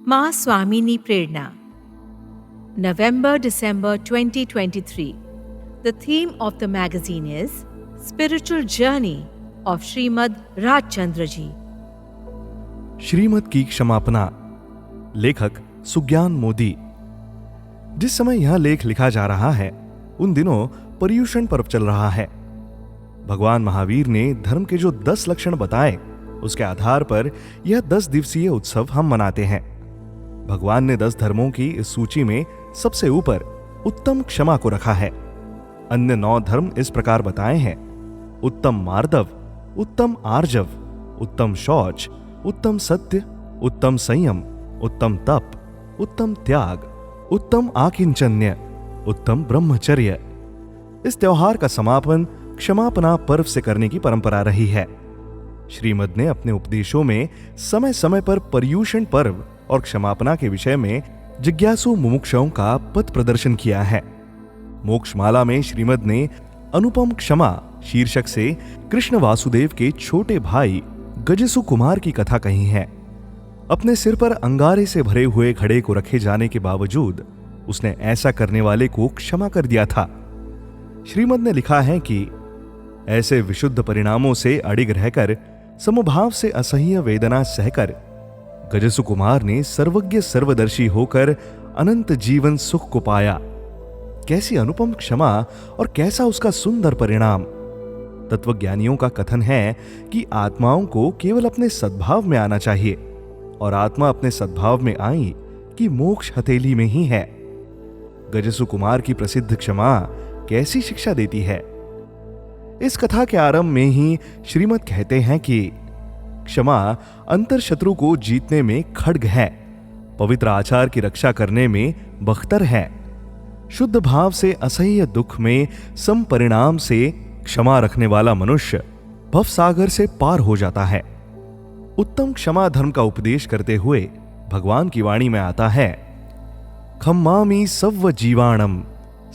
माँ स्वामिनी प्रेरणा November-December 2023. The theme of the magazine is Spiritual Journey of Srimad Rajchandra Ji. Shrimad की क्षमापना, लेखक सुज्ञान मोदी। जिस समय यह लेख लिखा जा रहा है उन दिनों पर्युषण पर्व चल रहा है। भगवान महावीर ने धर्म के जो 10 लक्षण बताए उसके आधार पर यह 10 दिवसीय उत्सव हम मनाते हैं। भगवान ने 10 धर्मों की इस सूची में सबसे ऊपर उत्तम क्षमा को रखा है। अन्य 9 धर्म इस प्रकार बताए हैं: उत्तम मार्दव, उत्तम आर्जव, उत्तम शौच, उत्तम सत्य, उत्तम संयम, उत्तम तप, उत्तम त्याग, उत्तम आकिंचन्य, उत्तम ब्रह्मचर्य। इस त्योहार का समापन क्षमापना पर्व से करने की परंपरा रही है। श्रीमद् ने अपने उपदेशों में समय समय पर पर्युषण पर्व और क्षमापना के विषय में जिज्ञासु मुमुक्षुओं का पथ प्रदर्शन किया है। मोक्षमाला में श्रीमद् ने अनुपम क्षमा शीर्षक से कृष्ण वासुदेव के छोटे भाई गजसु कुमार की कथा कही है। अपने सिर पर अंगारे से भरे हुए घड़े को रखे जाने के बावजूद उसने ऐसा करने वाले को क्षमा कर दिया था। श्रीमद् ने लिखा है कि ऐसे विशुद्ध परिणामों से अडिग रहकर समभाव से असह्य वेदना सहकर गजसु कुमार ने सर्वज्ञ सर्वदर्शी होकर अनंत जीवन सुख को पाया। कैसी अनुपम क्षमा और कैसा उसका सुंदर परिणाम। तत्वज्ञानियों का कथन है कि आत्माओं को केवल अपने सद्भाव में आना चाहिए और आत्मा अपने सद्भाव में आई कि मोक्ष हथेली में ही है। गजसु कुमार की प्रसिद्ध क्षमा कैसी शिक्षा देती है। इस कथा के आरंभ में ही श्रीमद् कहते हैं कि क्षमा अंतर शत्रु को जीतने में खड्ग है, पवित्र आचार की रक्षा करने में बख्तर है, शुद्ध भाव से असह्य दुख में सम परिणाम से क्षमा रखने वाला मनुष्य भवसागर से पार हो जाता है। उत्तम क्षमा धर्म का उपदेश करते हुए भगवान की वाणी में आता है: खम्मामि सव्व जीवाणम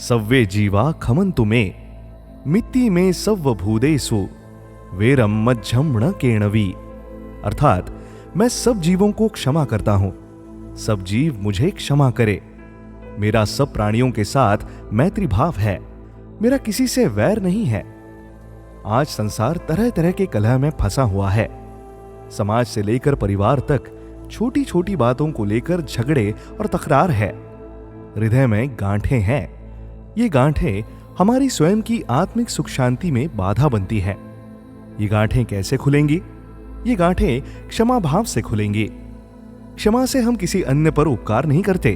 सव्वे जीवा खमन्तु मे मित्ति में सव्व भूदेषु वेरम मज्झम न केणवी। अर्थात मैं सब जीवों को क्षमा करता हूं, सब जीव मुझे क्षमा करे। मेरा सब प्राणियों के साथ मैत्री भाव है, मेरा किसी से वैर नहीं है। आज संसार तरह तरह के कलह में फंसा हुआ है। समाज से लेकर परिवार तक छोटी छोटी बातों को लेकर झगड़े और तकरार है। हृदय में गांठें हैं। ये गांठें हमारी स्वयं की आत्मिक सुख शांति में बाधा बनती है। ये गांठें कैसे खुलेंगी? ये गांठें क्षमा भाव से खुलेंगी। क्षमा से हम किसी अन्य पर उपकार नहीं करते,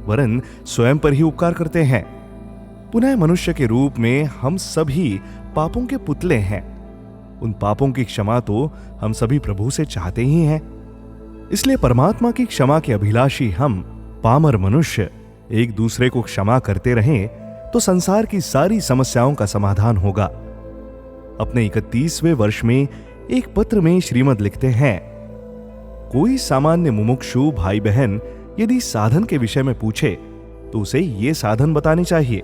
वरन स्वयं पर ही उपकार करते हैं। पुनः मनुष्य के रूप में हम सभी पापों के पुतले हैं। उन पापों की क्षमा तो हम सभी प्रभु से चाहते ही हैं। इसलिए परमात्मा की क्षमा के अभिलाषी हम पामर मनुष्य एक दूसरे को क्षमा करते रहें तो संसार की सारी समस्याओं का समाधान होगा। अपने 31वें वर्ष में एक पत्र में श्रीमद् लिखते हैं: कोई सामान्य मुमुक्षु भाई बहन यदि साधन के विषय में पूछे तो उसे ये साधन बताने चाहिए।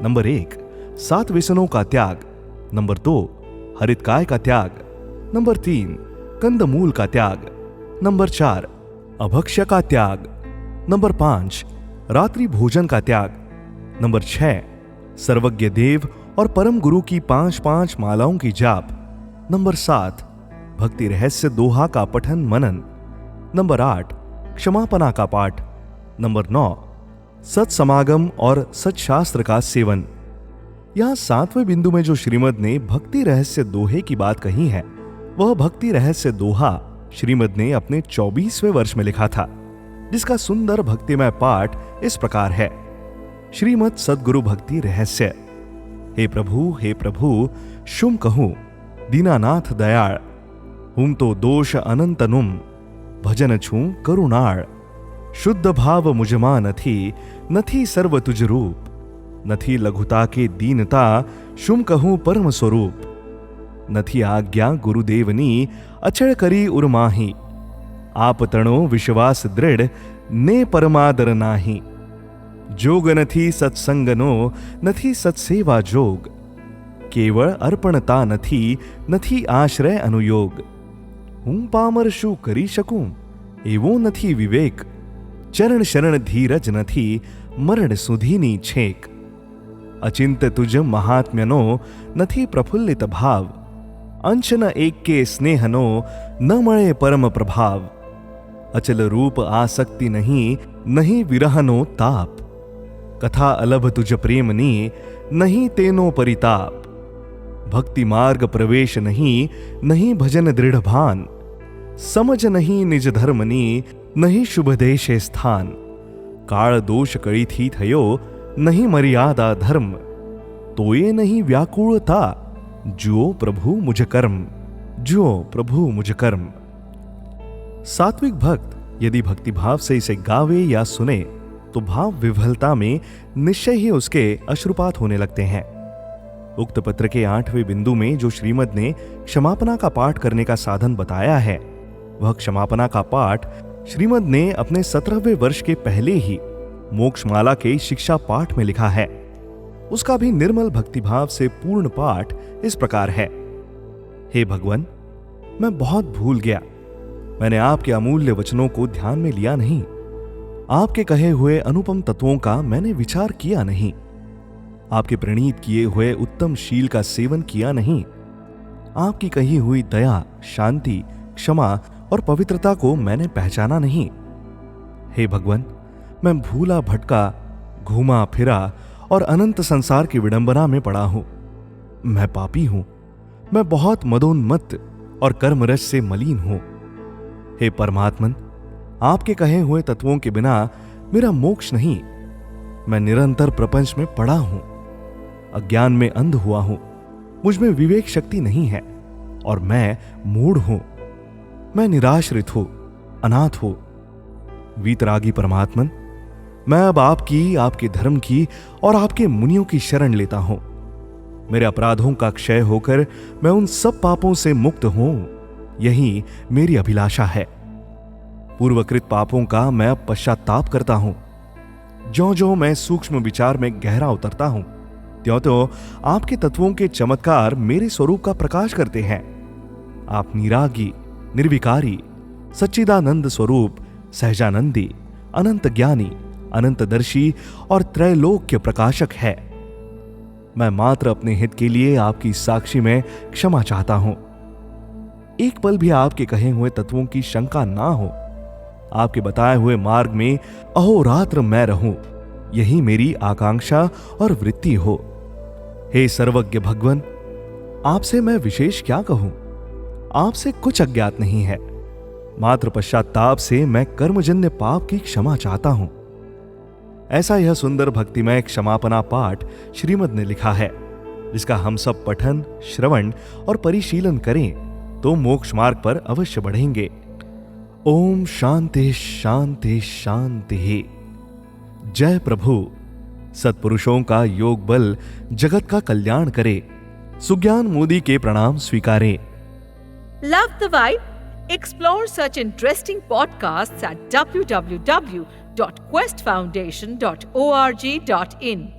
नंबर 1, 7 व्यसनों का त्याग। नंबर 2, हरितकाय का त्याग। नंबर 3, कंदमूल का त्याग। नंबर 4, अभक्ष्य का त्याग। नंबर 5, रात्रि भोजन का त्याग। नंबर 6, सर्वज्ञ देव और परम गुरु की 5-5 मालाओं की जाप। नंबर 7, भक्ति रहस्य दोहा का पठन मनन। नंबर 8, क्षमापना का पाठ। नंबर 9, सत्समागम और सत्शास्त्र का सेवन। यहां 7वें बिंदु में जो श्रीमद् ने भक्ति रहस्य दोहे की बात कही है, वह भक्ति रहस्य दोहा श्रीमद् ने अपने 24वें वर्ष में लिखा था, जिसका सुंदर भक्तिमय पाठ इस प्रकार है: श्रीमद् सद्गुरु भक्ति रहस्य। हे प्रभु शुम कहूं दीनानाथ दयाळ, हुम तो दोष अनंतनुम भजन छू करुणाळ। शुद्ध भाव मुझमा नथी सर्व तुझ रूप, नथी लघुता के दीनता शुम कहूं परम स्वरूप। नथी आज्ञा गुरुदेवनी अचड़ करी उर्माही, आप तणो विश्वास दृढ़ ने परमादर नाही। जोग नथी सत्संगनो नथी सत्सेवा जोग, केवळ अर्पणता नथी आश्रय अनुयोग। हूं पामर शू करी शकूं, एवो नथी विवेक, चरण शरण धीरज नथी, मरण सुधीनी छेक। अचिंत तुज महात्म्यनो, नथी प्रफुल्लित भाव, अंश न एक के स्नेहनो, न मळे परम प्रभाव। अचल रूप आसक्ति नहीं, नहीं विरहनो ताप, कथा अलभ तुझ प्रेमनी, नहीं तेनो परिताप। भक्ति मार्ग प्रवेश नहीं, नहीं भजन दृढ़ भान, समझ नहीं निज धर्मनी, नहीं शुभ देशे स्थान। काळ दोष कळी थी थयो, नहीं मर्यादा धर्म, तोये नहीं व्याकुलता, जो प्रभु मुझ कर्म, जो प्रभु मुझ कर्म। सात्विक भक्त यदि भक्तिभाव से इसे गावे या सुने तो भाव विह्वलता में निश्चय ही उसके अश्रुपात होने लगते हैं। उक्त पत्र के 8वें बिंदु में जो श्रीमद् ने क्षमापना का पाठ करने का साधन बताया है, वह क्षमापना का पाठ श्रीमद् ने अपने 17वें वर्ष के पहले ही मोक्षमाला के शिक्षा पाठ में लिखा है। उसका भी निर्मल भक्तिभाव से पूर्ण पाठ इस प्रकार है। हे भगवान, मैं बहुत भूल गया। मैंने आपके अमूल्य वचनों को ध्यान में लिया नहीं। आपके कहे हुए अनुपम तत्वों का मैंने विचार किया नहीं। आपके प्रणीत किए हुए उत्तम शील का सेवन किया नहीं। आपकी कही हुई दया, शांति, क्षमा और पवित्रता को मैंने पहचाना नहीं। हे भगवान, मैं भूला भटका, घूमा फिरा और अनंत संसार की विडंबना में पड़ा हूं। मैं पापी हूं। मैं बहुत मदोन्मत्त और कर्मरस से मलिन हूं। हे परमात्मन, आपके कहे हुए तत्वों के बिना मेरा मोक्ष नहीं। मैं निरंतर प्रपंच में पड़ा हूं, अज्ञान में अंध हुआ हूं। मुझ में विवेक शक्ति नहीं है और मैं मूढ़ हूं। मैं निराश्रित हूं, अनाथ हूं। वीतरागी परमात्मन, मैं अब आपकी, आपके धर्म की और आपके मुनियों की शरण लेता हूं। मेरे अपराधों का क्षय होकर मैं उन सब पापों से मुक्त हूं, यही मेरी अभिलाषा है। पूर्वकृत पापों का मैं अब पश्चाताप करता हूं। ज्यों ज्यों मैं सूक्ष्म विचार में गहरा उतरता हूं, त्यों त्यों आपके तत्वों के चमत्कार मेरे स्वरूप का प्रकाश करते हैं। आप निरागी, निर्विकारी, सच्चिदानंद स्वरूप, सहजानंदी, अनंत ज्ञानी, अनंतदर्शी और त्रैलोक्य प्रकाशक है। मैं मात्र अपने हित के लिए आपकी साक्षी में क्षमा चाहता हूं। एक पल भी आपके कहे हुए तत्वों की शंका ना हो। आपके बताए हुए मार्ग में अहोरात्र मैं रहूं, यही मेरी आकांक्षा और वृत्ति हो। हे सर्वज्ञ भगवान, आपसे मैं विशेष क्या कहूं? आपसे कुछ अज्ञात नहीं है। मात्र पश्चाताप से मैं कर्मजन्य पाप की क्षमा चाहता हूं। ऐसा यह सुंदर भक्तिमय क्षमापना पाठ श्रीमद् ने लिखा है, जिसका हम सब पठन, श्रवण और परिशीलन करें तो मोक्ष मार्ग पर अवश्य बढ़ेंगे। ओम शांति शांति शांति। जय प्रभु। सत्पुरुषों का योग बल जगत का कल्याण करे। सुज्ञान मोदी के प्रणाम स्वीकारें। Love the vibe? Explore such interesting podcasts at www.questfoundation.org.in.